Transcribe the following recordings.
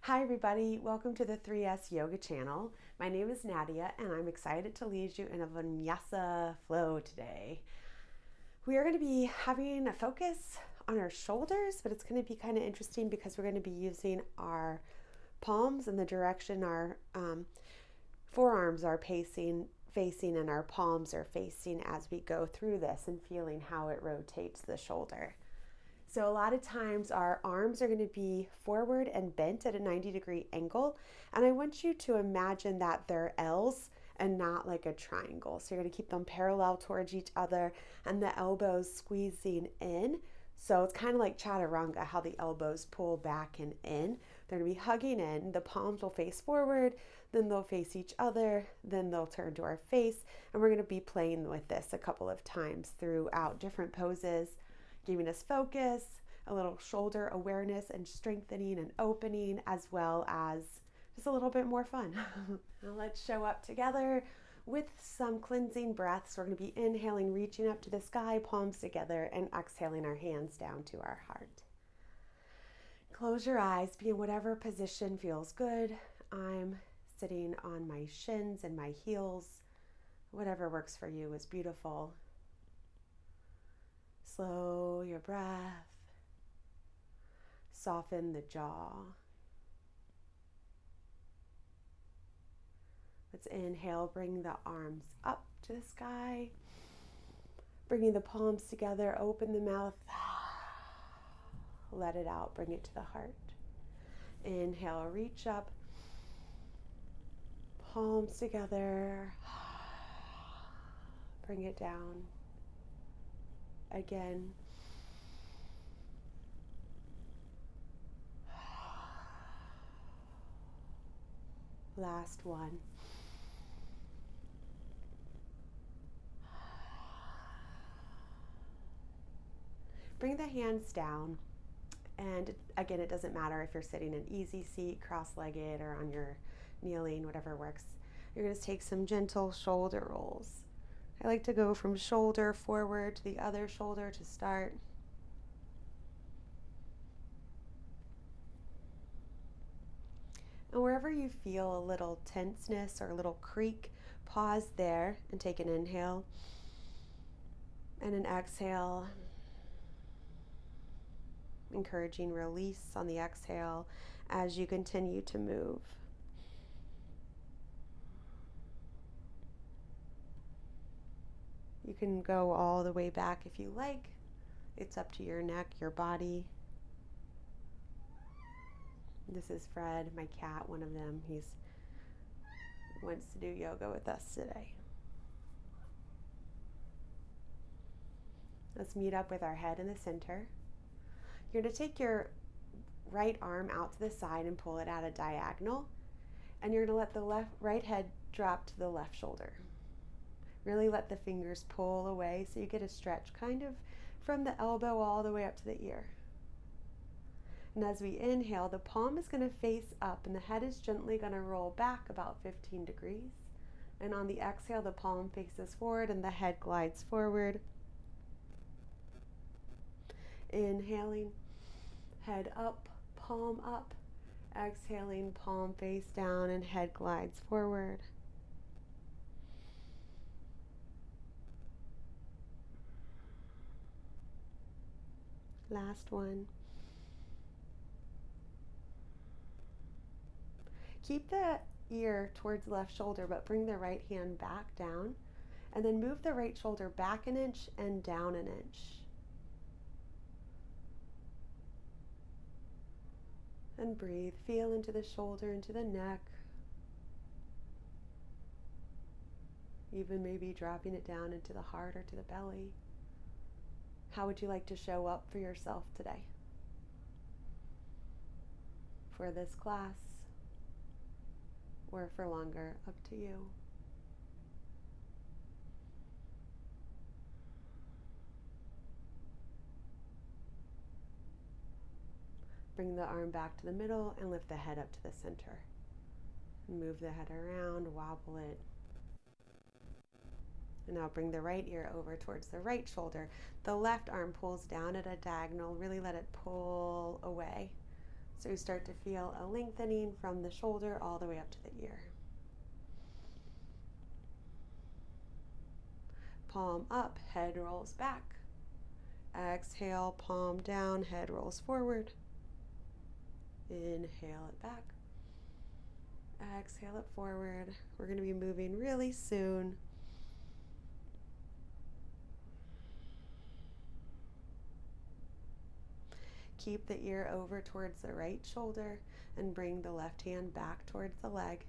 Hi everybody, welcome to the 3S Yoga channel. My name is Nadia and I'm excited to lead you in a Vinyasa flow today. We are going to be having a focus on our shoulders, but it's going to be kind of interesting because we're going to be using our palms in the direction our forearms are facing and our palms are facing as we go through this and feeling how it rotates the shoulder. So a lot of times our arms are going to be forward and bent at a 90-degree angle. And I want you to imagine that they're L's and not like a triangle. So you're going to keep them parallel towards each other and the elbows squeezing in. So it's kind of like chaturanga, how the elbows pull back and in. They're going to be hugging in. The palms will face forward, then they'll face each other, then they'll turn to our face. And we're going to be playing with this a couple of times throughout different poses, giving us focus, a little shoulder awareness and strengthening and opening, as well as just a little bit more fun. Now let's show up together with some cleansing breaths. We're going to be inhaling, reaching up to the sky, palms together, and exhaling our hands down to our heart. Close your eyes, be in whatever position feels good. I'm sitting on my shins and my heels. Whatever works for you is beautiful. Slow your breath. Soften the jaw. Let's inhale, bring the arms up to the sky. Bringing the palms together, open the mouth. Let it out, bring it to the heart. Inhale, reach up. Palms together. Bring it down. Again. Last one. Bring the hands down. And again, it doesn't matter if you're sitting in easy seat, cross-legged, or on your kneeling, whatever works. You're going to take some gentle shoulder rolls. I like to go from shoulder forward to the other shoulder to start. And wherever you feel a little tenseness or a little creak, pause there and take an inhale and an exhale. Encouraging release on the exhale as you continue to move. You can go all the way back if you like. It's up to your neck, your body. This is Fred, my cat, one of them. He wants to do yoga with us today. Let's meet up with our head in the center. You're going to take your right arm out to the side and pull it at a diagonal. And you're going to let the right head drop to the left shoulder. Really let the fingers pull away so you get a stretch kind of from the elbow all the way up to the ear. And as we inhale, the palm is going to face up and the head is gently going to roll back about 15 degrees. And on the exhale, the palm faces forward and the head glides forward. Inhaling, head up, palm up. Exhaling, palm face down and head glides forward. Last one. Keep the ear towards the left shoulder, but bring the right hand back down. And then move the right shoulder back an inch and down an inch. And breathe. Feel into the shoulder, into the neck. Even maybe dropping it down into the heart or to the belly. How would you like to show up for yourself today? For this class? Or for longer, up to you. Bring the arm back to the middle and lift the head up to the center. Move the head around, wobble it. And now bring the right ear over towards the right shoulder. The left arm pulls down at a diagonal. Really let it pull away. So you start to feel a lengthening from the shoulder all the way up to the ear. Palm up, head rolls back. Exhale, palm down, head rolls forward. Inhale it back. Exhale it forward. We're going to be moving really soon. Keep the ear over towards the right shoulder and bring the left hand back towards the leg.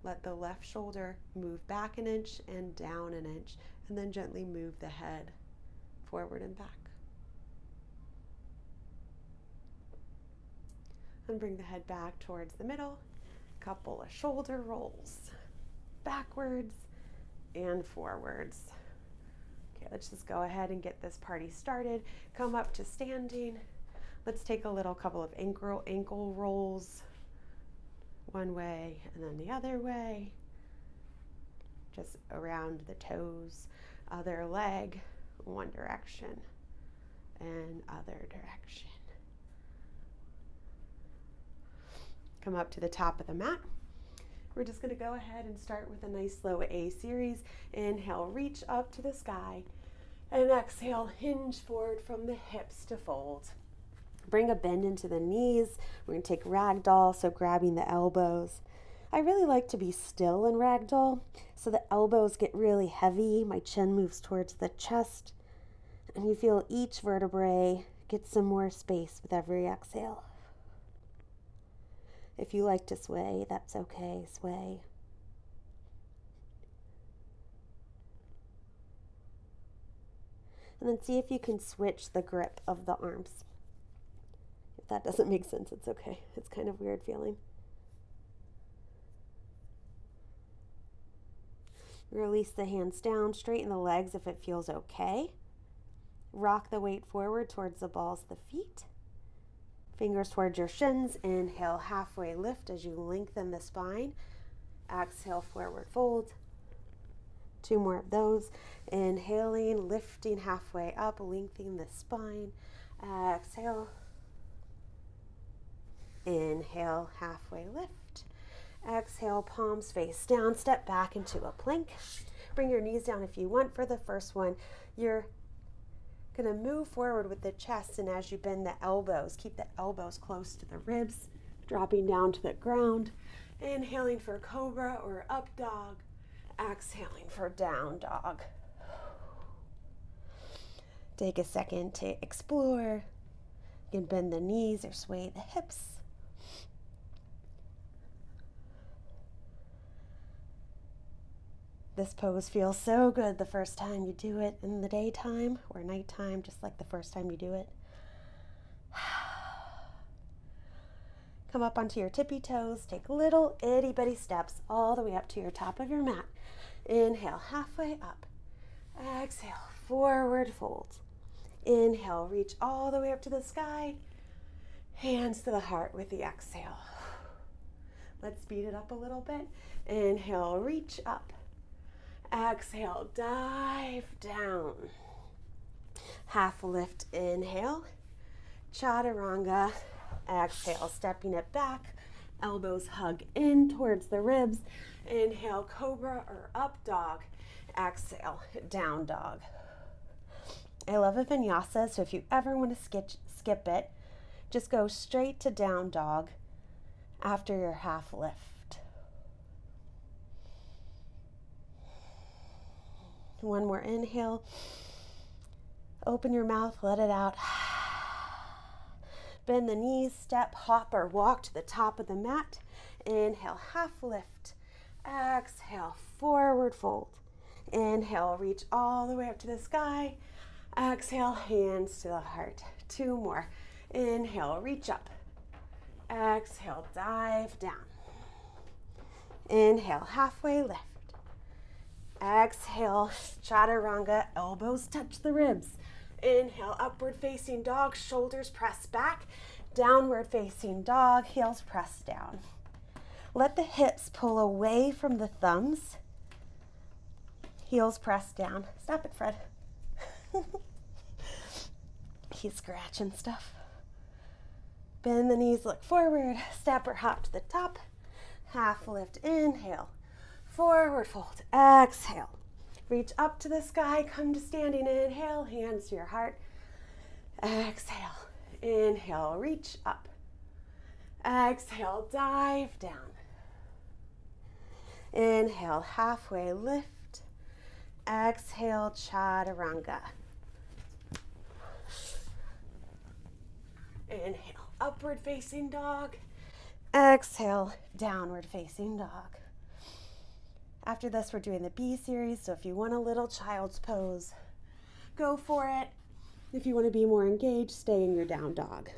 Let the left shoulder move back an inch and down an inch, and then gently move the head forward and back. And bring the head back towards the middle. Couple of shoulder rolls, backwards and forwards. Okay, let's just go ahead and get this party started. Come up to standing. Let's take a couple of ankle rolls, one way and then the other way, just around the toes. Other leg, one direction and other direction. Come up to the top of the mat. We're just going to go ahead and start with a nice slow A series. Inhale, reach up to the sky, and exhale, hinge forward from the hips to fold. Bring a bend into the knees. We're going to take ragdoll, so grabbing the elbows. I really like to be still in ragdoll, so the elbows get really heavy. My chin moves towards the chest, and you feel each vertebrae get some more space with every exhale. If you like to sway, that's okay, sway. And then see if you can switch the grip of the arms. If that doesn't make sense, it's okay. It's kind of weird feeling. Release the hands down, straighten the legs if it feels okay. Rock the weight forward towards the balls of the feet. Fingers towards your shins. Inhale, halfway lift as you lengthen the spine. Exhale, forward fold. 2 more of those. Inhaling, lifting halfway up, lengthening the spine. Exhale. Inhale, halfway lift. Exhale, palms face down. Step back into a plank. Bring your knees down if you want. For the first one, you're going to move forward with the chest, and as you bend the elbows, keep the elbows close to the ribs, dropping down to the ground. Inhaling for cobra or up dog. Exhaling for down dog. Take a second to explore. You can bend the knees or sway the hips. This pose feels so good the first time you do it in the daytime or nighttime, just like the first time you do it. Come up onto your tippy toes. Take little itty bitty steps all the way up to your top of your mat. Inhale, halfway up. Exhale, forward fold. Inhale, reach all the way up to the sky. Hands to the heart with the exhale. Let's speed it up a little bit. Inhale, reach up. Exhale, dive down. Half lift, inhale. Chaturanga. Exhale, stepping it back. Elbows hug in towards the ribs. Inhale, cobra or up dog. Exhale, down dog. I love a vinyasa, so if you ever want to skip it, just go straight to down dog after your half lift. One more inhale. Open your mouth, let it out. Bend the knees, step, hop, or walk to the top of the mat. Inhale, half lift. Exhale, forward fold. Inhale, reach all the way up to the sky. Exhale, hands to the heart. 2 more. Inhale, reach up. Exhale, dive down. Inhale, halfway lift. Exhale, chaturanga, elbows touch the ribs. Inhale, upward facing dog, shoulders press back. Downward facing dog, heels press down. Let the hips pull away from the thumbs. Heels press down. Stop it, Fred. He's scratching stuff. Bend the knees, look forward, step or hop to the top. Half lift, inhale. Forward fold, exhale. Reach up to the sky, come to standing, inhale, hands to your heart. Exhale, inhale, reach up. Exhale, dive down. Inhale, halfway lift. Exhale, chaturanga. Inhale, upward facing dog. Exhale, downward facing dog. After this, we're doing the B series, so if you want a little child's pose, go for it. If you want to be more engaged, stay in your down dog.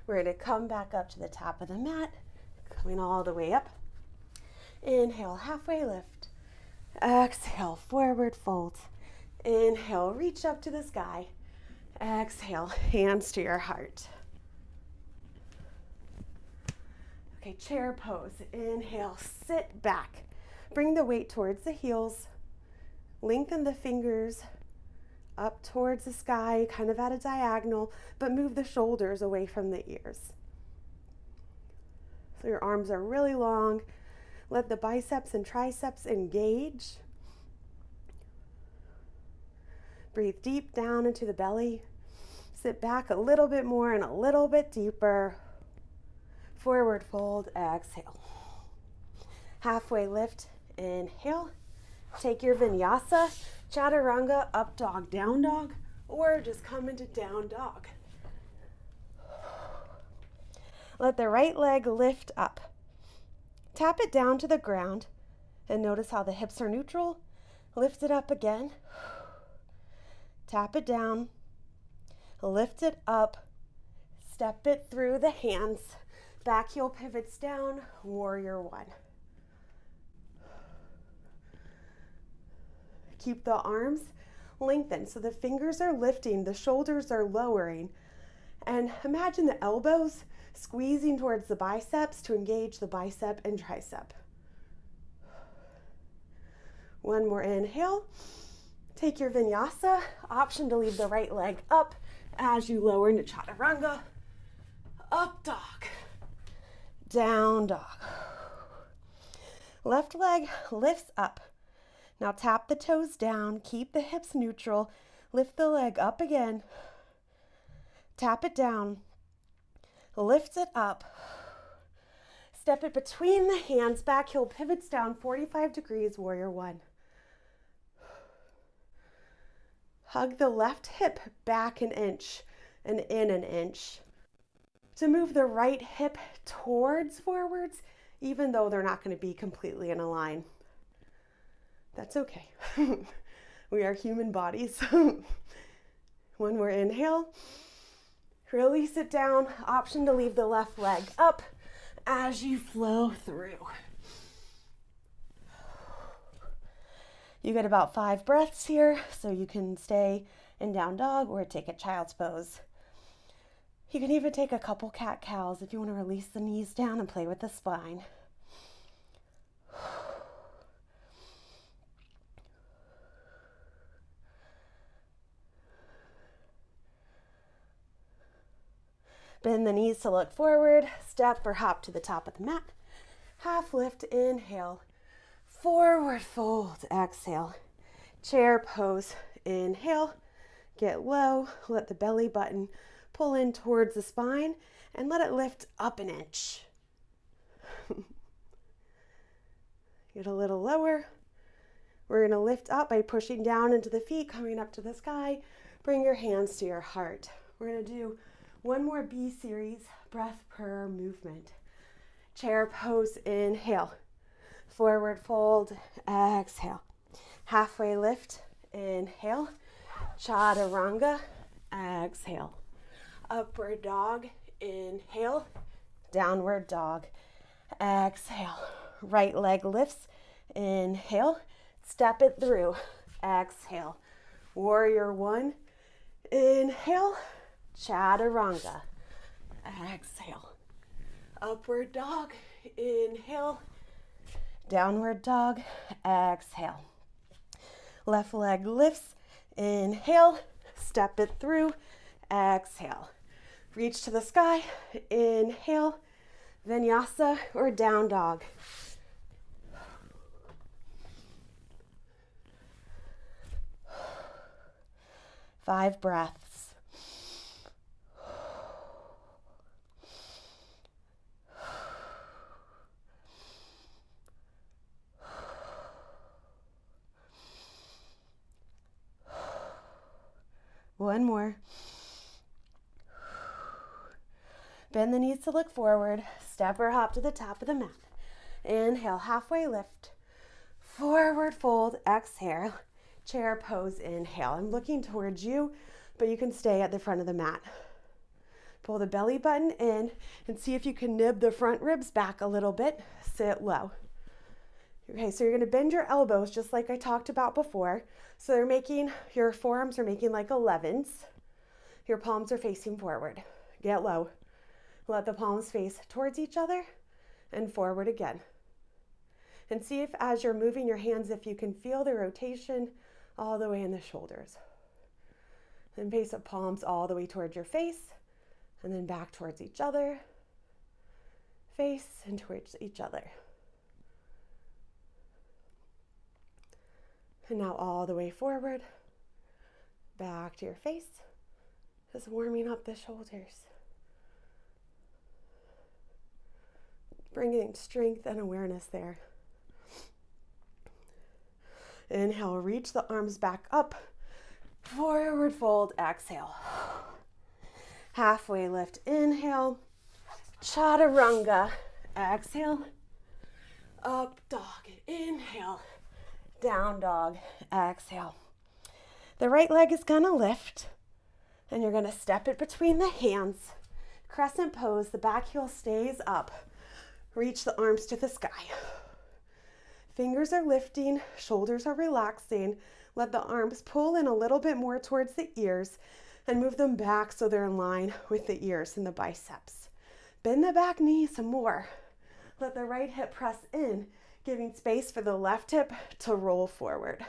We're going to come back up to the top of the mat, coming all the way up. Inhale, halfway lift. Exhale, forward fold. Inhale, reach up to the sky. Exhale, hands to your heart. Okay, chair pose. Inhale, sit back. Bring the weight towards the heels. Lengthen the fingers up towards the sky, kind of at a diagonal, but move the shoulders away from the ears. So your arms are really long. Let the biceps and triceps engage. Breathe deep down into the belly. Sit back a little bit more and a little bit deeper. Forward fold, exhale. Halfway lift, inhale. Take your vinyasa, chaturanga, up dog, down dog, or just come into down dog. Let the right leg lift up. Tap it down to the ground and notice how the hips are neutral. Lift it up again. Tap it down. Lift it up. Step it through the hands. Back heel pivots down, warrior one. Keep the arms lengthened so the fingers are lifting, the shoulders are lowering. And imagine the elbows squeezing towards the biceps to engage the bicep and tricep. One more inhale. Take your vinyasa. Option to leave the right leg up as you lower into chaturanga. Up dog. Down dog. Left leg lifts up. Now tap the toes down, keep the hips neutral, lift the leg up again, tap it down, lift it up, step it between the hands, back heel pivots down 45 degrees, warrior one. Hug the left hip back an inch and in an inch. To move the right hip towards forwards, even though they're not going to be completely in a line. That's okay. We are human bodies. One more inhale. Release it down. Option to leave the left leg up as you flow through. You get about 5 breaths here, so you can stay in down dog or take a child's pose. You can even take a couple cat-cows if you want to release the knees down and play with the spine. Bend the knees to look forward, step or hop to the top of the mat. Half lift, inhale. Forward fold, exhale. Chair pose, inhale. Get low, let the belly button pull in towards the spine and let it lift up an inch. Get a little lower. We're going to lift up by pushing down into the feet, coming up to the sky. Bring your hands to your heart. We're going to do one more B series, breath per movement. Chair pose, inhale. Forward fold, exhale. Halfway lift, inhale. Chaturanga, exhale. Upward dog, inhale. Downward dog, exhale. Right leg lifts, inhale. Step it through, exhale. Warrior one, inhale. Chaturanga, exhale. Upward dog, inhale. Downward dog, exhale. Left leg lifts, inhale, step it through, exhale. Reach to the sky, inhale, Vinyasa or down dog. Five breaths. One more. Bend the knees to look forward. Step or hop to the top of the mat. Inhale, halfway lift. Forward fold, exhale. Chair pose, inhale. I'm looking towards you, but you can stay at the front of the mat. Pull the belly button in and see if you can nib the front ribs back a little bit. Sit low. Okay, so you're gonna bend your elbows just like I talked about before. So your forearms are making like 11s. Your palms are facing forward. Get low. Let the palms face towards each other and forward again. And see if as you're moving your hands, if you can feel the rotation all the way in the shoulders. Then face the palms all the way towards your face and then back towards each other. Face and towards each other. And now all the way forward, back to your face, just warming up the shoulders. Bringing strength and awareness there. Inhale, reach the arms back up. Forward fold, exhale. Halfway lift, inhale. Chaturanga, exhale. Up dog, inhale. Down dog, exhale. The right leg is gonna lift and you're gonna step it between the hands. Crescent pose, the back heel stays up. Reach the arms to the sky. Fingers are lifting, shoulders are relaxing. Let the arms pull in a little bit more towards the ears and move them back so they're in line with the ears and the biceps. Bend the back knee some more. Let the right hip press in, giving space for the left hip to roll forward.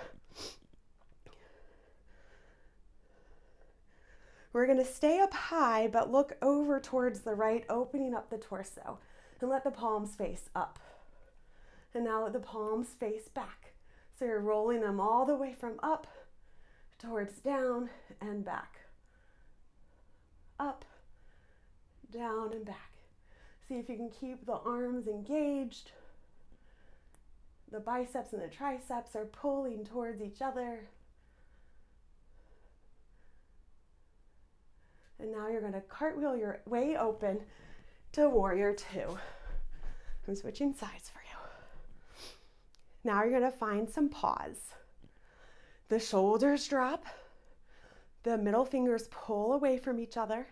We're gonna stay up high, but look over towards the right, opening up the torso. And let the palms face up. And now let the palms face back. So you're rolling them all the way from up towards down and back. Up, down, and back. See if you can keep the arms engaged. The biceps and the triceps are pulling towards each other. And now you're going to cartwheel your way open to warrior two. I'm switching sides for you. Now you're going to find some pause. The shoulders drop. The middle fingers pull away from each other.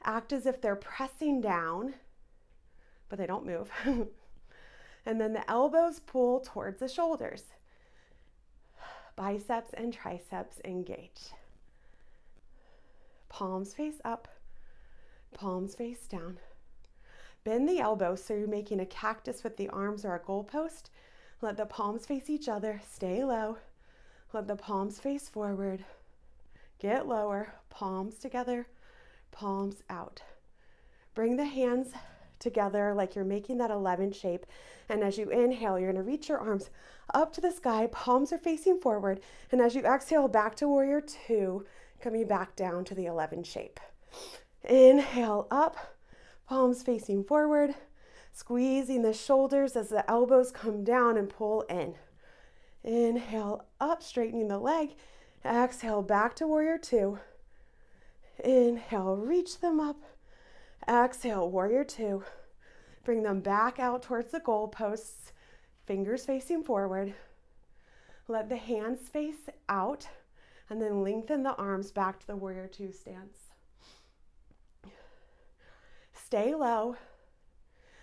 Act as if they're pressing down, but they don't move. And then the elbows pull towards the shoulders. Biceps and triceps engage. Palms face up, palms face down. Bend the elbows so you're making a cactus with the arms or a goalpost. Let the palms face each other, stay low. Let the palms face forward. Get lower, palms together, palms out. Bring the hands together like you're making that 11 shape. And as you inhale, you're gonna reach your arms up to the sky, palms are facing forward. And as you exhale, back to warrior two, coming back down to the 11 shape. Inhale up, palms facing forward, squeezing the shoulders as the elbows come down and pull in. Inhale up, straightening the leg. Exhale, back to warrior two. Inhale, reach them up. Exhale, warrior two. Bring them back out towards the goalposts, fingers facing forward. Let the hands face out and then lengthen the arms back to the warrior two stance. Stay low.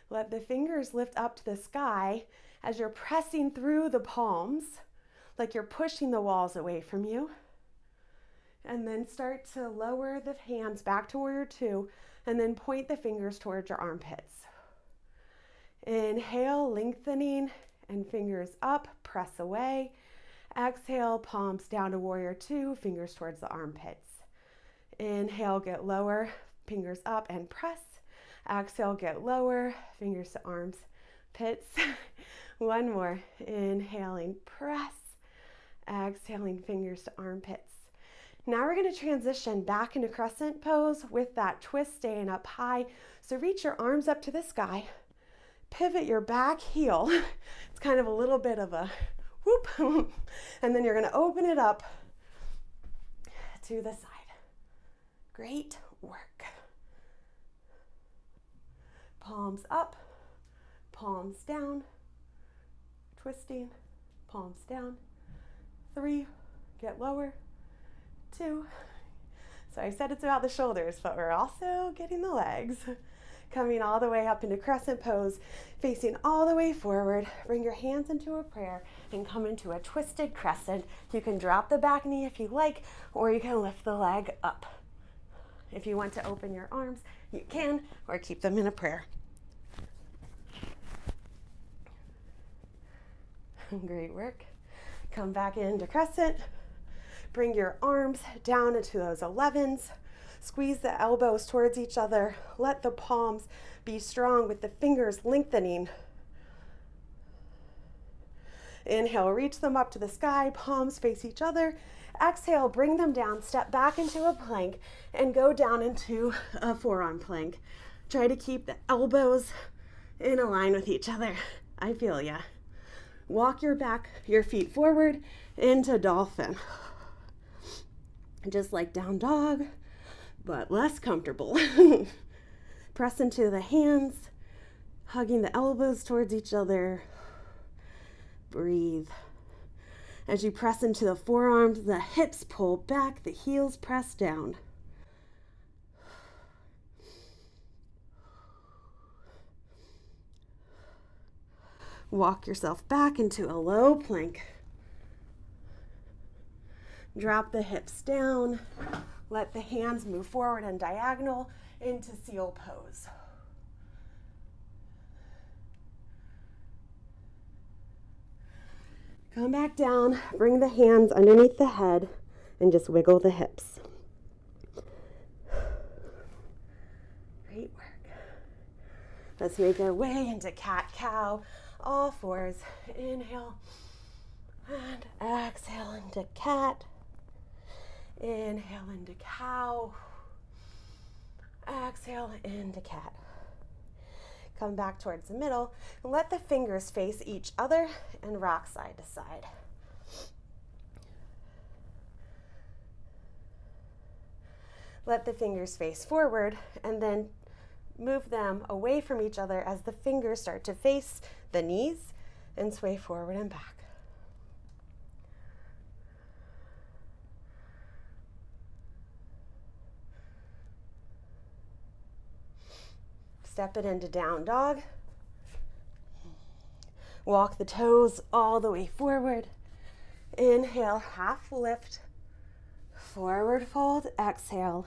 Let the fingers lift up to the sky as you're pressing through the palms, like you're pushing the walls away from you. And then start to lower the hands back to warrior two and then point the fingers towards your armpits. Inhale, lengthening. and fingers up, press away. Exhale, palms down to warrior two, fingers towards the armpits. Inhale, get lower, fingers up and press. Exhale, get lower, fingers to arms, pits. One more, inhaling, press. Exhaling, fingers to armpits. Now we're going to transition back into crescent pose with that twist staying up high. So reach your arms up to the sky, pivot your back heel. It's kind of a little bit of a whoop. And then you're going to open it up to the side. Great work. Palms up, palms down, twisting, palms down. 3, get lower. 2. So I said it's about the shoulders, but we're also getting the legs. Coming all the way up into crescent pose, facing all the way forward. Bring your hands into a prayer and come into a twisted crescent. You can drop the back knee if you like, or you can lift the leg up. If you want to open your arms, you can, or keep them in a prayer. Great work. Come back into crescent. Bring your arms down into those 11s. Squeeze the elbows towards each other. Let the palms be strong with the fingers lengthening. Inhale, reach them up to the sky, palms face each other. Exhale, bring them down, step back into a plank and go down into a forearm plank. Try to keep the elbows in a line with each other. I feel ya. Walk your feet forward into dolphin. Just like down dog, but less comfortable. Press into the hands, hugging the elbows towards each other. Breathe. As you press into the forearms, the hips pull back, the heels press down. Walk yourself back into a low plank. Drop the hips down. Let the hands move forward and diagonal into seal pose. Come back down, bring the hands underneath the head and just wiggle the hips. Great work. Let's make our way into cat-cow, all fours. Inhale and exhale into cat. Inhale into cow. Exhale into cat. Come back towards the middle and let the fingers face each other and rock side to side. Let the fingers face forward and then move them away from each other as the fingers start to face the knees and sway forward and back. Step it into down dog. Walk the toes all the way forward. Inhale, half lift. Forward fold, exhale.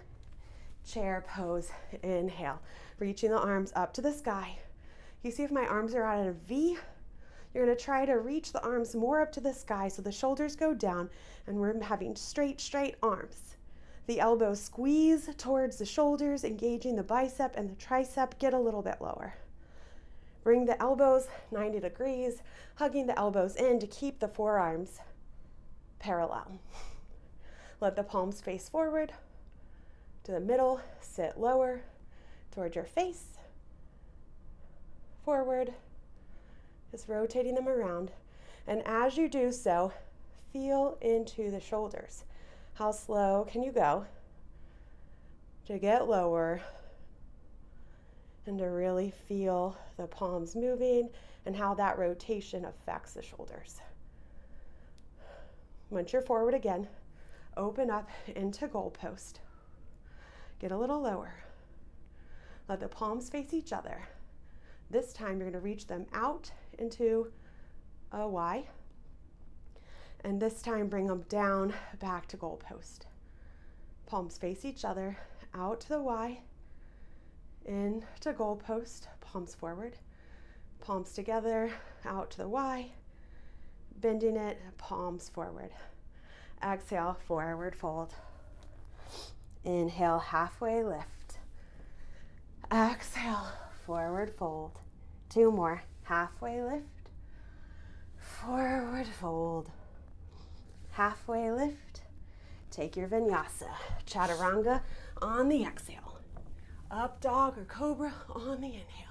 Chair pose, inhale. Reaching the arms up to the sky. You see if my arms are out at a V? You're gonna try to reach the arms more up to the sky so the shoulders go down and we're having straight arms. The elbows squeeze towards the shoulders, engaging the bicep and the tricep. Get a little bit lower. Bring the elbows 90 degrees, hugging the elbows in to keep the forearms parallel. Let the palms face forward to the middle, sit lower toward your face, forward, just rotating them around. And as you do so, feel into the shoulders. How slow can you go to get lower and to really feel the palms moving and how that rotation affects the shoulders. Once you're forward again, open up into goal post. Get a little lower. Let the palms face each other. This time you're going to reach them out into a Y. And this time bring them down back to goal post. Palms face each other, out to the Y, into goal post, palms forward. Palms together, out to the Y, bending it, palms forward. Exhale, forward fold. Inhale, halfway lift. Exhale, forward fold. 2 more, halfway lift, forward fold. Halfway lift. Take your vinyasa, chaturanga on the exhale. Up dog or cobra on the inhale.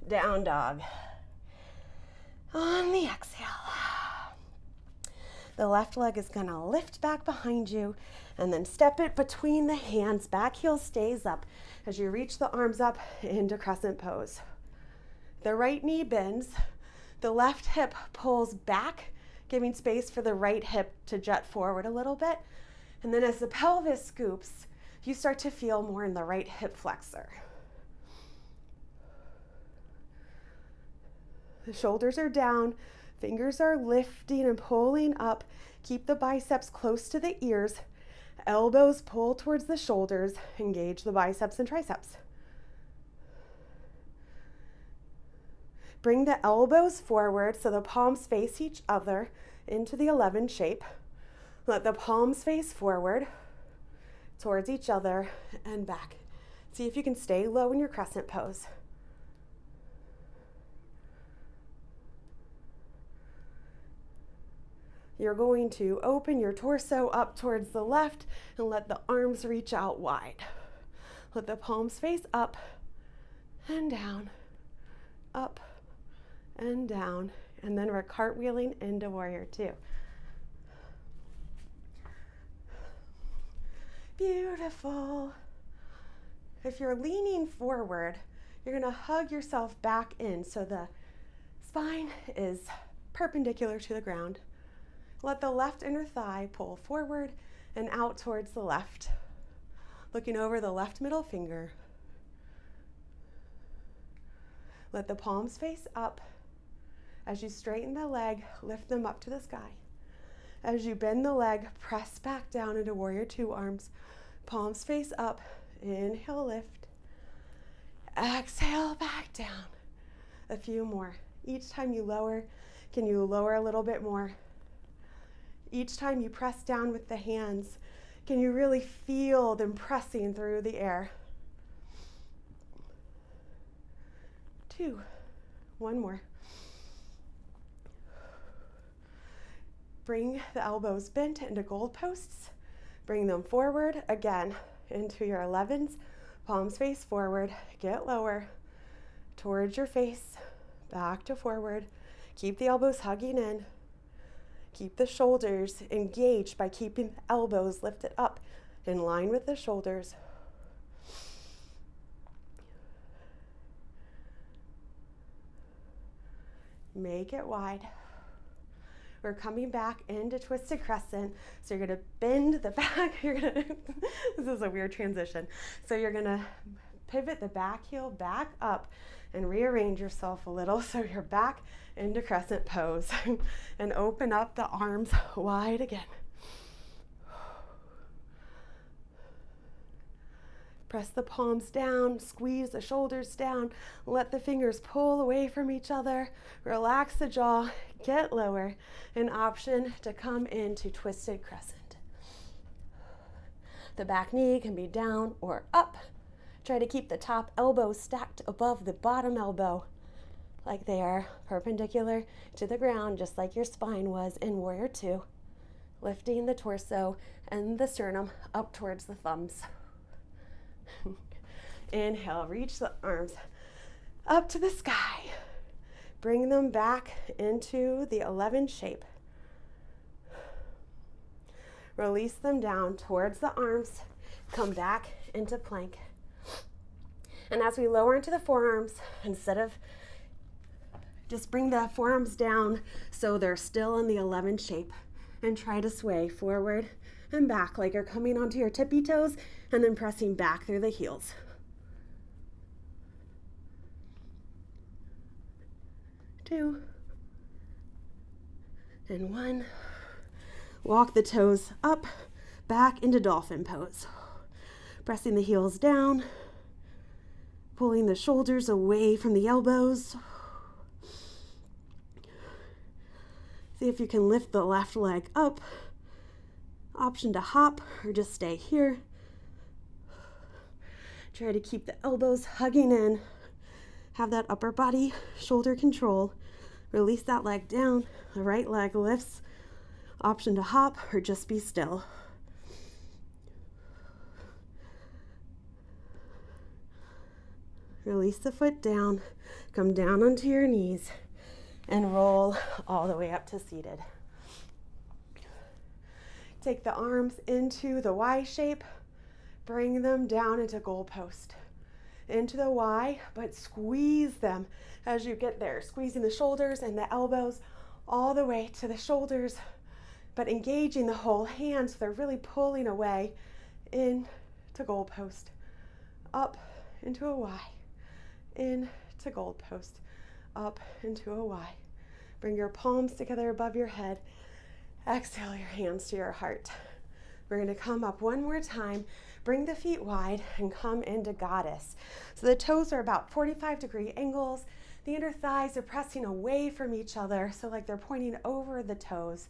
Down dog on the exhale. The left leg is gonna lift back behind you and then step it between the hands. Back heel stays up as you reach the arms up into crescent pose. The right knee bends, the left hip pulls back, giving space for the right hip to jut forward a little bit. And then as the pelvis scoops, you start to feel more in the right hip flexor. The shoulders are down, fingers are lifting and pulling up. Keep the biceps close to the ears. Elbows pull towards the shoulders. Engage the biceps and triceps. Bring the elbows forward so the palms face each other into the 11 shape. Let the palms face forward towards each other and back. See if you can stay low in your crescent pose. You're going to open your torso up towards the left and let the arms reach out wide. Let the palms face up and down, up and down, and then we're cartwheeling into warrior 2. Beautiful. If you're leaning forward, you're gonna hug yourself back in so the spine is perpendicular to the ground. Let the left inner thigh pull forward and out towards the left, looking over the left middle finger. Let the palms face up. As you straighten the leg, lift them up to the sky. As you bend the leg, press back down into warrior 2 arms. Palms face up. Inhale, lift. Exhale, back down. A few more. Each time you lower, can you lower a little bit more? Each time you press down with the hands, can you really feel them pressing through the air? 2. 1 more. Bring the elbows bent into goal posts. Bring them forward again into your 11s. Palms face forward. Get lower towards your face. Back to forward. Keep the elbows hugging in. Keep the shoulders engaged by keeping the elbows lifted up in line with the shoulders. Make it wide. We're coming back into twisted crescent. So you're gonna bend the back. This is a weird transition. So you're gonna pivot the back heel back up and rearrange yourself a little so you're back into crescent pose and open up the arms wide again. Press the palms down, squeeze the shoulders down, let the fingers pull away from each other, relax the jaw, get lower. An option to come into twisted crescent. The back knee can be down or up. Try to keep the top elbow stacked above the bottom elbow, like they are perpendicular to the ground, just like your spine was in warrior 2. Lifting the torso and the sternum up towards the thumbs. Inhale, reach the arms up to the sky. Bring them back into the 11 shape. Release them down towards the arms. Come back into plank. And as we lower into the forearms, instead of just bring the forearms down so they're still in the 11 shape and try to sway forward and back like you're coming onto your tippy toes and then pressing back through the heels. 2 and 1. Walk the toes up, back into dolphin pose. Pressing the heels down, pulling the shoulders away from the elbows. See if you can lift the left leg up. Option to hop or just stay here. Try to keep the elbows hugging in. Have that upper body shoulder control. Release that leg down. The right leg lifts. Option to hop or just be still. Release the foot down. Come down onto your knees and roll all the way up to seated. Take the arms into the Y shape. Bring them down into goalpost. Into the Y, but squeeze them as you get there. Squeezing the shoulders and the elbows all the way to the shoulders, but engaging the whole hand so they're really pulling away into goalpost. Up into a Y. Into goalpost. Up into a Y. Bring your palms together above your head. Exhale your hands to your heart. We're going to come up one more time. Bring the feet wide and come into goddess. So the toes are about 45-degree angles. The inner thighs are pressing away from each other, so like they're pointing over the toes.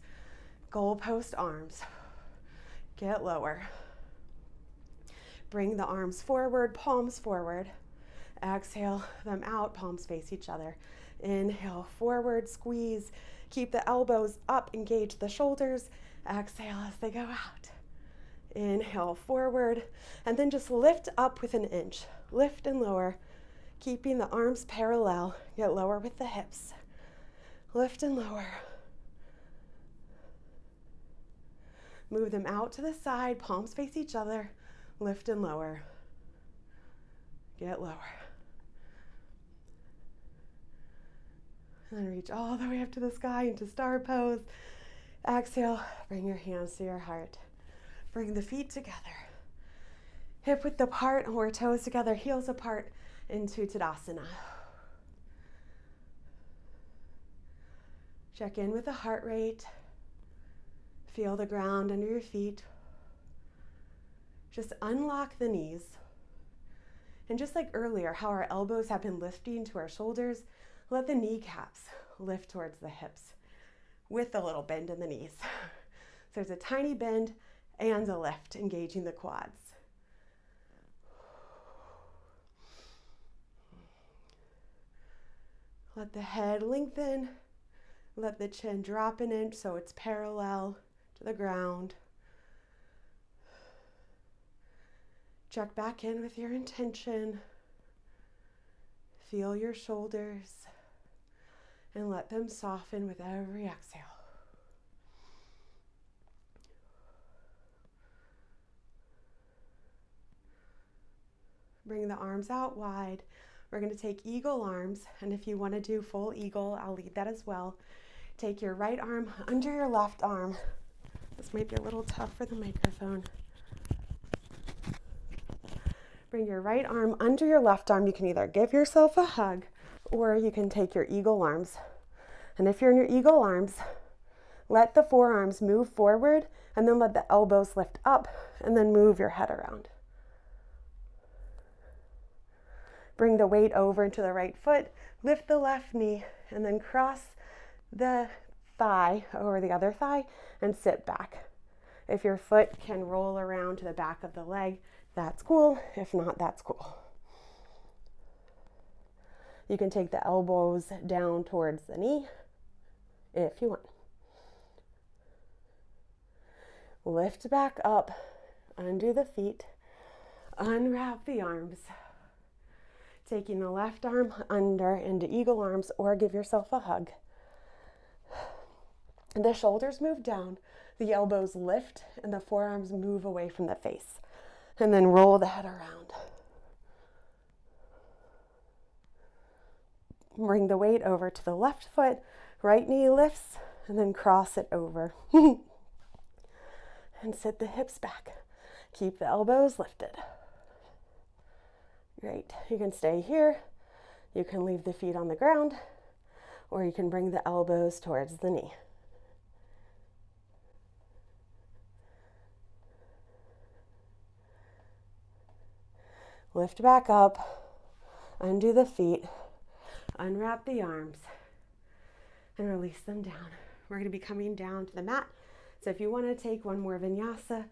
Goalpost arms. Get lower. Bring the arms forward, palms forward. Exhale them out, palms face each other. Inhale, forward, squeeze. Keep the elbows up, engage the shoulders. Exhale as they go out. Inhale, forward, and then just lift up with an inch. Lift and lower, keeping the arms parallel. Get lower with the hips. Lift and lower. Move them out to the side, palms face each other. Lift and lower. Get lower. And then reach all the way up to the sky into star pose. Exhale, bring your hands to your heart. Bring the feet together. Hip width apart or toes together, heels apart into Tadasana. Check in with the heart rate. Feel the ground under your feet. Just unlock the knees. And just like earlier, how our elbows have been lifting to our shoulders, let the kneecaps lift towards the hips with a little bend in the knees. So there's a tiny bend and a lift, engaging the quads. Let the head lengthen. Let the chin drop an inch so it's parallel to the ground. Check back in with your intention. Feel your shoulders and let them soften with every exhale. Bring the arms out wide. We're going to take eagle arms, and if you want to do full eagle, I'll lead that as well. Take your right arm under your left arm. This might be a little tough for the microphone. Bring your right arm under your left arm. You can either give yourself a hug or you can take your eagle arms. And if you're in your eagle arms, let the forearms move forward and then let the elbows lift up and then move your head around. Bring the weight over into the right foot, lift the left knee, and then cross the thigh over the other thigh and sit back. If your foot can roll around to the back of the leg, that's cool. If not, that's cool. You can take the elbows down towards the knee if you want. Lift back up, undo the feet, unwrap the arms. Taking the left arm under into eagle arms or give yourself a hug. The shoulders move down, the elbows lift, and the forearms move away from the face. And then roll the head around. Bring the weight over to the left foot, right knee lifts, and then cross it over. And sit the hips back. Keep the elbows lifted. Great. You can stay here. You can leave the feet on the ground, or you can bring the elbows towards the knee. Lift back up, undo the feet, unwrap the arms, and release them down. we're going to be coming down to the mat. So if you want to take one more vinyasa,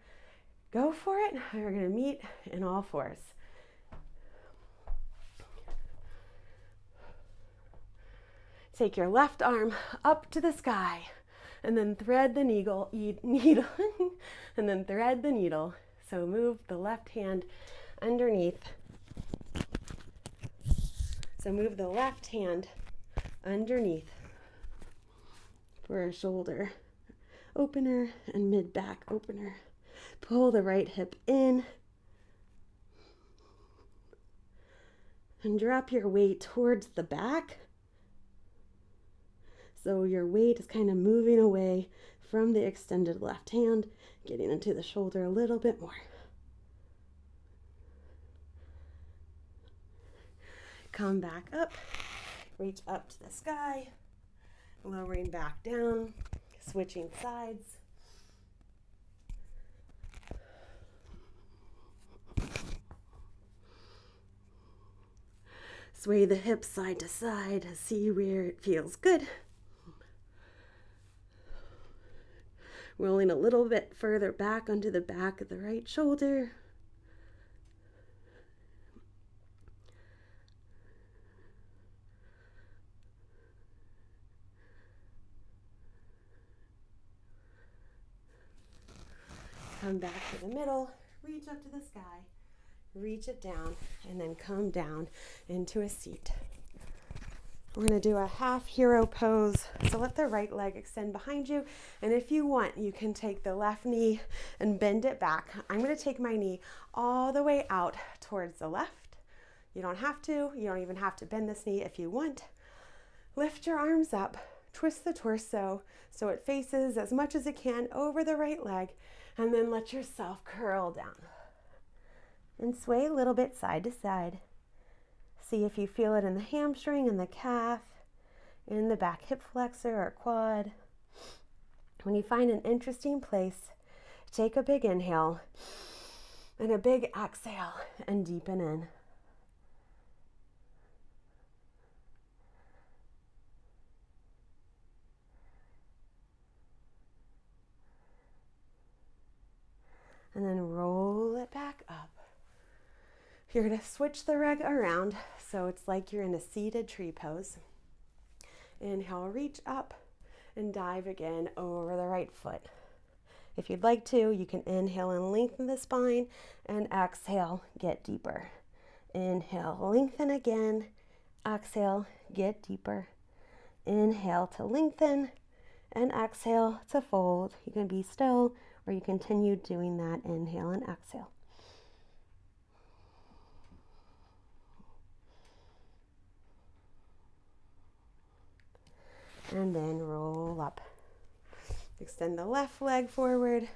go for it. We're going to meet in all fours. Take your left arm up to the sky and then thread the needle and then thread the needle. So move the left hand underneath. So move the left hand underneath for a shoulder opener and mid-back opener. Pull the right hip in and drop your weight towards the back. So your weight is kind of moving away from the extended left hand, getting into the shoulder a little bit more. Come back up, reach up to the sky, lowering back down, switching sides. Sway the hips side to side, see where it feels good. Rolling a little bit further back onto the back of the right shoulder. Come back to the middle, reach up to the sky, reach it down, and then come down into a seat. We're going to do a half hero pose. So let the right leg extend behind you. And if you want, you can take the left knee and bend it back. I'm going to take my knee all the way out towards the left. You don't have to. You don't even have to bend this knee if you want. Lift your arms up. Twist the torso so it faces as much as it can over the right leg. And then let yourself curl down. And sway a little bit side to side. See if you feel it in the hamstring and the calf, in the back hip flexor or quad. When you find an interesting place, take a big inhale and a big exhale and deepen in. And then roll it back up. You're going to switch the leg around so it's like you're in a seated tree pose. Inhale, reach up and dive again over the right foot. If you'd like to, you can inhale and lengthen the spine and exhale, get deeper. Inhale, lengthen again. Exhale, get deeper. Inhale to lengthen and exhale to fold. You can be still or you continue doing that. Inhale and exhale. And then roll up. Extend the left leg forward.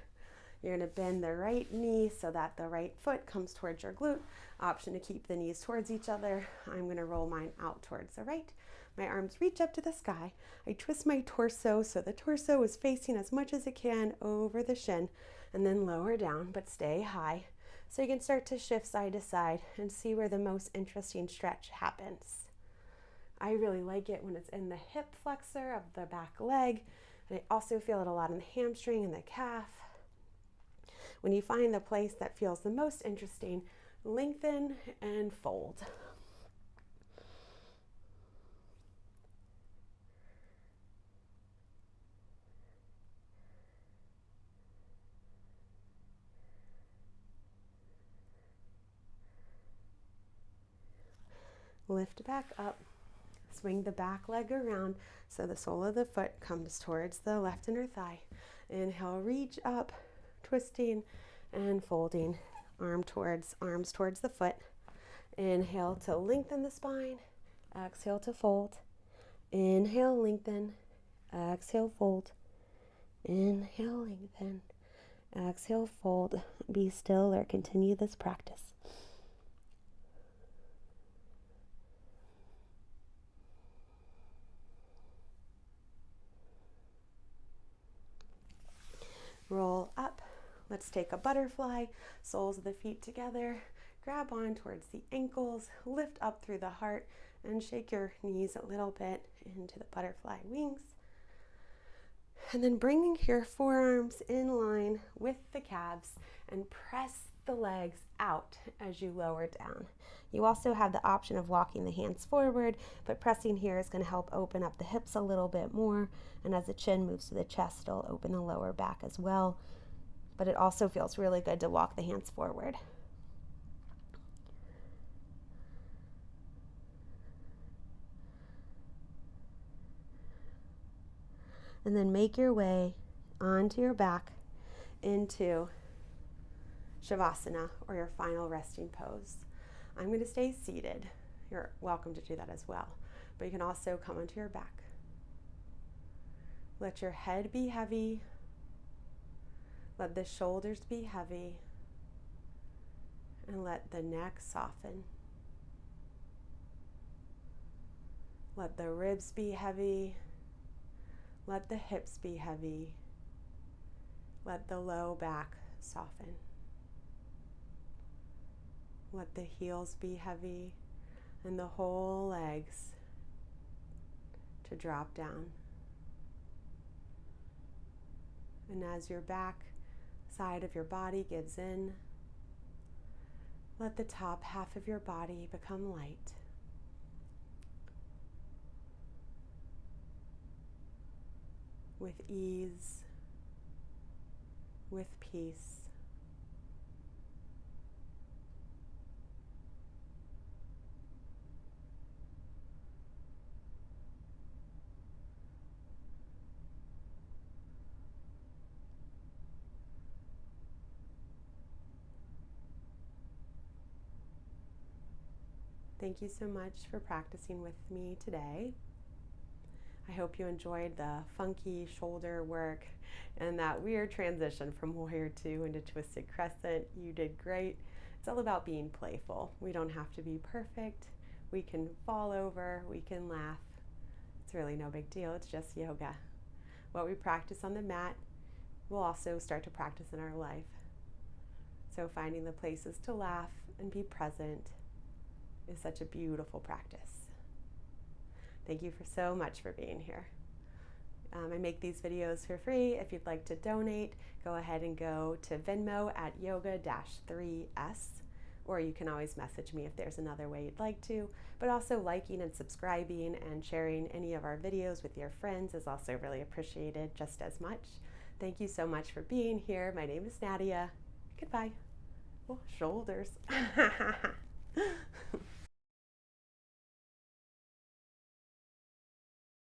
You're going to bend the right knee so that the right foot comes towards your glute. Option to keep the knees towards each other. I'm going to roll mine out towards the right. My arms reach up to the sky. I twist my torso so the torso is facing as much as it can over the shin, and then lower down, but stay high. So you can start to shift side to side and see where the most interesting stretch happens. I really like it when it's in the hip flexor of the back leg, and I also feel it a lot in the hamstring and the calf. When you find the place that feels the most interesting, lengthen and fold. Lift back up. Swing the back leg around so the sole of the foot comes towards the left inner thigh. Inhale, reach up, twisting and folding. Arms towards the foot. Inhale to lengthen the spine. Exhale to fold. Inhale, lengthen. Exhale, fold. Inhale, lengthen. Exhale, fold. Be still or continue this practice. Roll up. Let's take a butterfly, soles of the feet together, grab on towards the ankles, lift up through the heart, and shake your knees a little bit into the butterfly wings. And then bringing your forearms in line with the calves and press the legs out as you lower down. You also have the option of walking the hands forward, but pressing here is going to help open up the hips a little bit more. And as the chin moves to the chest, it'll open the lower back as well. But it also feels really good to walk the hands forward. And then make your way onto your back into Shavasana, or your final resting pose. I'm going to stay seated. You're welcome to do that as well, but you can also come onto your back. Let your head be heavy. Let the shoulders be heavy. And let the neck soften. Let the ribs be heavy. Let the hips be heavy. Let the low back soften. Let the heels be heavy and the whole legs to drop down. And as your back side of your body gives in, let the top half of your body become light. With ease, with peace. Thank you so much for practicing with me today. I hope you enjoyed the funky shoulder work and that weird transition from Warrior 2 into Twisted Crescent. You did great. It's all about being playful. We don't have to be perfect. We can fall over, we can laugh. It's really no big deal. It's just yoga. What we practice on the mat, we'll also start to practice in our life. So finding the places to laugh and be present is such a beautiful practice. Thank you so much for being here. I make these videos for free. If you'd like to donate, go ahead and go to Venmo at yoga-3s, or you can always message me if there's another way you'd like to. But also liking and subscribing and sharing any of our videos with your friends is also really appreciated just as much. Thank you so much for being here. My name is Nadia. Goodbye. Oh, shoulders.